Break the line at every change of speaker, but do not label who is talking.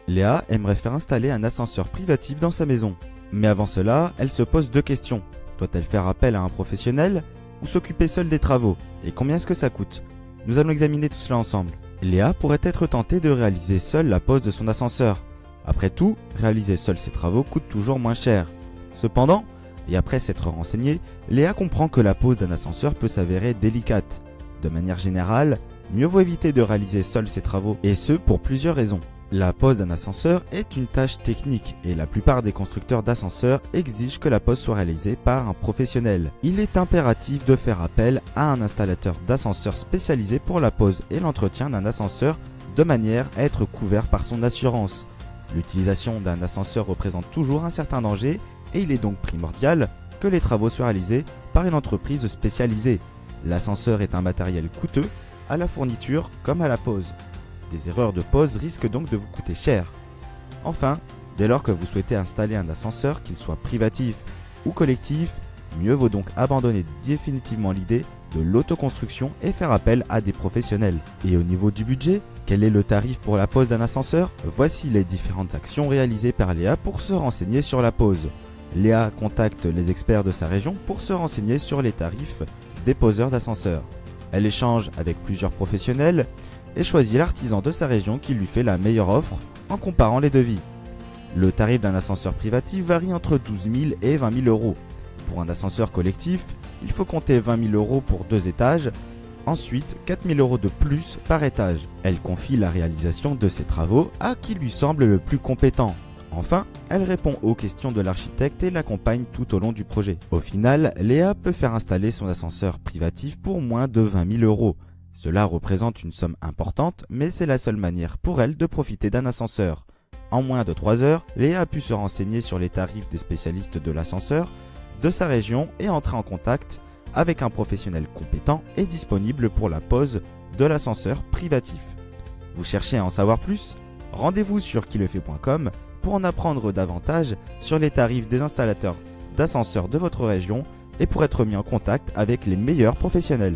Léa aimerait faire installer un ascenseur privatif dans sa maison. Mais avant cela, elle se pose deux questions. Doit-elle faire appel à un professionnel ou s'occuper seule des travaux? Et combien est-ce que ça coûte? Nous allons examiner tout cela ensemble. Léa pourrait être tentée de réaliser seule la pose de son ascenseur. Après tout, réaliser seule ses travaux coûte toujours moins cher. Cependant, et après s'être renseignée, Léa comprend que la pose d'un ascenseur peut s'avérer délicate. De manière générale, mieux vaut éviter de réaliser seul ses travaux, et ce pour plusieurs raisons. La pose d'un ascenseur est une tâche technique et la plupart des constructeurs d'ascenseurs exigent que la pose soit réalisée par un professionnel. Il est impératif de faire appel à un installateur d'ascenseur spécialisé pour la pose et l'entretien d'un ascenseur de manière à être couvert par son assurance. L'utilisation d'un ascenseur représente toujours un certain danger et il est donc primordial que les travaux soient réalisés par une entreprise spécialisée. L'ascenseur est un matériel coûteux à la fourniture comme à la pose. Des erreurs de pose risquent donc de vous coûter cher. Enfin, dès lors que vous souhaitez installer un ascenseur, qu'il soit privatif ou collectif, mieux vaut donc abandonner définitivement l'idée de l'autoconstruction et faire appel à des professionnels. Et au niveau du budget, quel est le tarif pour la pose d'un ascenseur? Voici les différentes actions réalisées par Léa pour se renseigner sur la pose. Léa contacte les experts de sa région pour se renseigner sur les tarifs des poseurs d'ascenseurs. Elle échange avec plusieurs professionnels et choisit l'artisan de sa région qui lui fait la meilleure offre en comparant les devis. Le tarif d'un ascenseur privatif varie entre 12 000 et 20 000 euros. Pour un ascenseur collectif, il faut compter 20 000 euros pour 2 étages, ensuite 4 000 euros de plus par étage. Elle confie la réalisation de ses travaux à qui lui semble le plus compétent. Enfin, elle répond aux questions de l'architecte et l'accompagne tout au long du projet. Au final, Léa peut faire installer son ascenseur privatif pour moins de 20 000 euros. Cela représente une somme importante, mais c'est la seule manière pour elle de profiter d'un ascenseur. En moins de 3 heures, Léa a pu se renseigner sur les tarifs des spécialistes de l'ascenseur, de sa région et entrer en contact avec un professionnel compétent et disponible pour la pose de l'ascenseur privatif. Vous cherchez à en savoir plus? Rendez-vous sur quilefait.com pour en apprendre davantage sur les tarifs des installateurs d'ascenseurs de votre région et pour être mis en contact avec les meilleurs professionnels.